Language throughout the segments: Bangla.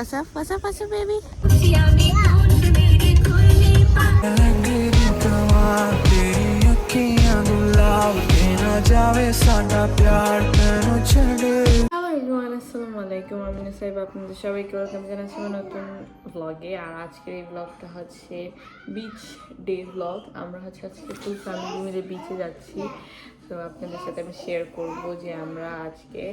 What's up, baby? Hello everyone, আসসালামু আলাইকুম। আমি নাসাইব, আপনাদের সবাইকে ওয়েলকাম জানাচ্ছি আমার নতুন ব্লগে। আর আজকের এই ব্লগটা হচ্ছে বিচ ডে ব্লগ। আমরা হচ্ছে আজকে ফুল ফ্যামিলি মিলে বিচে যাচ্ছি। তো আপনাদের সাথে আমি শেয়ার করবো যে আমরা আজকে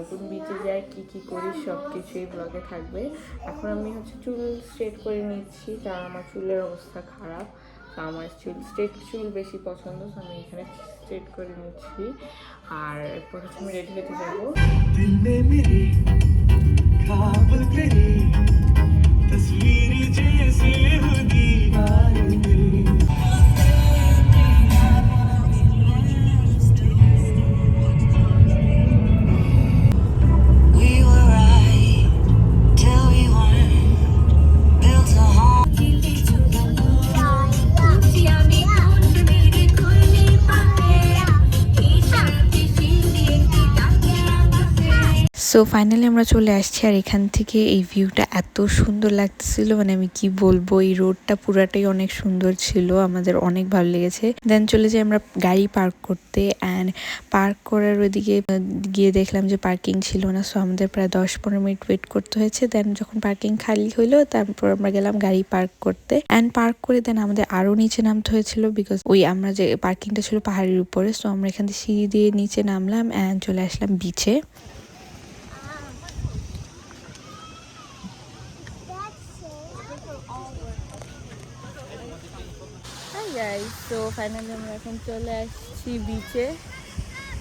কোন বিচে যাই, কি করি, সব কিছুই ব্লগে থাকবে। এখন আমি হচ্ছে চুল স্ট্রেট করে নিচ্ছি, কারণ আমার চুলের অবস্থা খারাপ। তো আমার স্ট্রেট চুল বেশি পছন্দ, তো আমি এখানে স্ট্রেট করে নিচ্ছি। আর এরপর হচ্ছে আমি রেডি হতে যাবো। সো ফাইনালি আমরা চলে আসছি। আর এখান থেকে এই ভিউটা এত সুন্দর লাগতেছিল, মানে আমি কি বলবো, এই রোডটা পুরাটাই অনেক সুন্দর ছিল, আমাদের অনেক ভালো লেগেছে। দেন চলে যাই আমরা গাড়ি পার্ক করতে। অ্যান্ড পার্ক করার ওইদিকে গিয়ে দেখলাম যে পার্কিং ছিল না, সো আমাদের প্রায় 10-15 মিনিট ওয়েট করতে হয়েছে। দেন যখন পার্কিং খালি হইলো, তারপর আমরা গেলাম গাড়ি পার্ক করতে। অ্যান্ড পার্ক করে দেন আমাদের আরো নিচে নামতে হয়েছিল, বিকজ ওই আমরা যে পার্কিংটা ছিল পাহাড়ের উপরে। সো আমরা এখান থেকে সিঁড়ি দিয়ে নিচে নামলাম অ্যান্ড চলে আসলাম বিচে। তো ফাইনালি আমরা এখন চলে আসছি বিচে,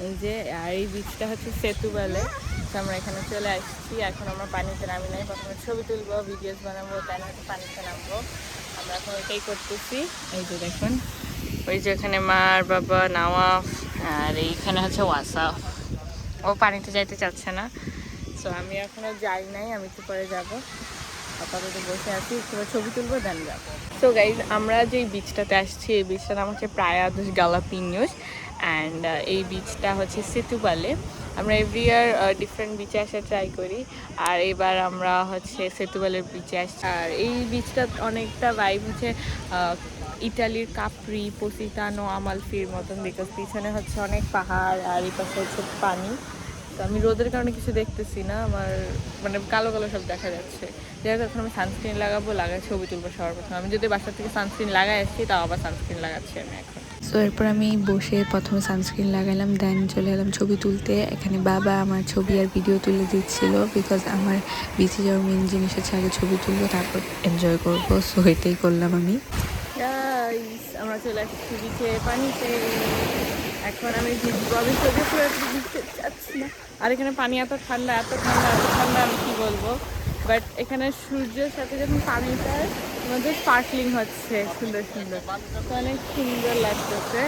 এই যে। আর এই বিচটা হচ্ছে সেতুবালে। তো আমরা এখানে চলে আসছি। এখন আমরা পানিতে নামি নাই, প্রথমে ছবি তুলবো, ভিডিওস বানাবো, তাই হয়তো পানিতে নামবো। আমরা এখন ওইটাই করতেছি। এই যে দেখুন, ওই যে এখানে মার বাবা নওয়াফ, আর এইখানে হচ্ছে ওয়াসাফ। ও পানিতে যাইতে চাচ্ছে না, তো আমি এখনো যাই নাই, আমি একটু পরে যাবো। আপাতত বসে আছি, একটু ছবি তুলবো, দেন যাবো। সো গাইজ, আমরা যে বিচটাতে আসছি, এই বিচটার নাম হচ্ছে প্রায়া দুস গালাপিনিউস। অ্যান্ড এই বিচটা হচ্ছে সেতুবালে। আমরা এভরি ইয়ার ডিফারেন্ট বিচে আসা ট্রাই করি, আর এবার আমরা হচ্ছে সেতুবালের বিচে আসছি। আর এই বিচটা অনেকটা ভাইব হচ্ছে ইটালির কাপ্রি, পসিতানো, আমালফির মতন, বিকজ পিছনে হচ্ছে অনেক পাহাড় আর এই পাশে হচ্ছে পানি। তো আমি রোদের কারণে কিছু দেখতেছি না, আমার মানে কালো কালো সব দেখা যাচ্ছে। যাই হোক, এখন আমি সানস্ক্রিন লাগাই ছবি তুলবো সবার প্রথমে। আমি যদি বাসা থেকে সানস্ক্রিন লাগাই আসছি, তাও আবার সানস্ক্রিন লাগাচ্ছি আমি এখন। সো এরপর আমি বসে প্রথমে সানস্ক্রিন লাগালাম, দেন চলে এলাম ছবি তুলতে। এখানে বাবা আমার ছবি আর ভিডিও তুলে দিচ্ছিল, বিকজ আমার বিচে যাওয়ার মেন জিনিস হচ্ছে আগে ছবি তুলবো, তারপর এনজয় করবো। সো এটাই করলাম আমি। আমরা চলে আসছি বিচে, পানিতে। এখন আমি ভিজবো, আমি ছবি ভিজতে চাচ্ছি না। আর এখানে পানি এত ঠান্ডা, আমি কি বলবো। বাট এখানে সূর্যের সাথে যখন পানিটার মধ্যে স্পার্কলিং হচ্ছে সুন্দর সুন্দর, তো অনেক সুন্দর লাগতেছে।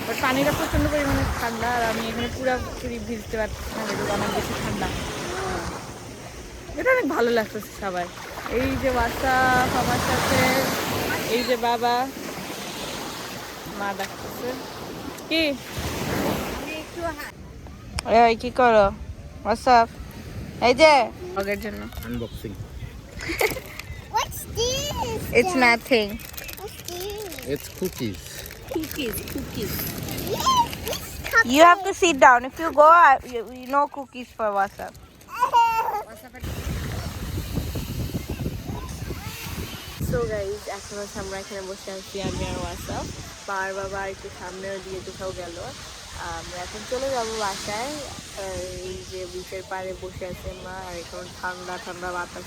বাট পানিটা প্রচণ্ড পরিমাণে ঠান্ডা, আর আমি এখানে পুরোপুরি ভিজতে পারছি না, এটা অনেক বেশি ঠান্ডা। এটা অনেক ভালো লাগতেছে সবাই। এই যে বাচ্চা আমার সাথে, এই যে বাবা মা ডাকতেছে। কি এই কি করো? হোয়াটসঅ্যাপ? এই যে ব্লগের জন্য unboxing. What's this? It's nothing. What's this? It's cookies. Cookies. Yes, this cup. You have to sit down. If you go, no cookies for WhatsApp. So guys, এখন হচ্ছে আমরা এখানে বসে আছি, আমি আর WhatsApp। পার বাবা একটু সামনেও দিয়ে কোথাও গেল। আমরা এখন চলে যাবো বাসায়। এই যে বিচের পাড়ে বসে আছে মা, আর এখন ঠান্ডা ঠান্ডা বাতাস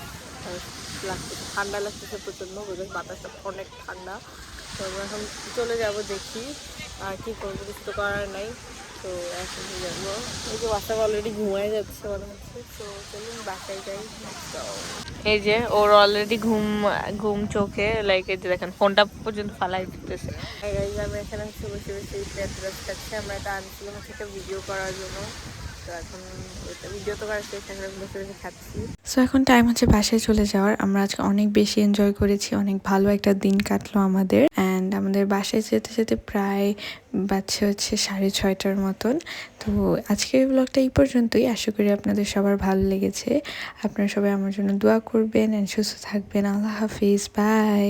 লাগতেছে, ঠান্ডা লাগতেছে প্রচণ্ড, বিকজ বাতাসটা অনেক ঠান্ডা। তো আমরা এখন চলে যাব, দেখি আর কি করবো, কিছু তো করার নাই। তো এখন যাবো। এই যে বাচ্চা অলরেডি ঘুমায় যাচ্ছে মনে হচ্ছে। তো চলুন বাসায় যাই। এই যে ওর অলরেডি ঘুম চোখে, লাইক এই যে দেখেন ফোনটা পর্যন্ত ফালাই দিতেছে। আমি এখানে হচ্ছে বসে বসে পেঁয়াজ খাচ্ছি। আমরা এটা আনছিলাম হচ্ছে একটা ভিডিও করার জন্য। তো এখন ওইটা ভিডিও তো করার চেষ্টা করে বসে বসে খাচ্ছি। সো এখন টাইম হচ্ছে বাসায় চলে যাওয়ার। আমরা আজকে অনেক বেশি এনজয় করেছি, অনেক ভালো একটা দিন কাটলো আমাদের। অ্যান্ড আমাদের বাসায় যেতে যেতে প্রায় বাজছে হচ্ছে 6:30টার মতন। তো আজকের ব্লগটা এই পর্যন্তই। আশা করি আপনাদের সবার ভালো লেগেছে। আপনারা সবাই আমার জন্য দোয়া করবেন অ্যান্ড সুস্থ থাকবেন। আল্লাহ হাফিজ, বাই।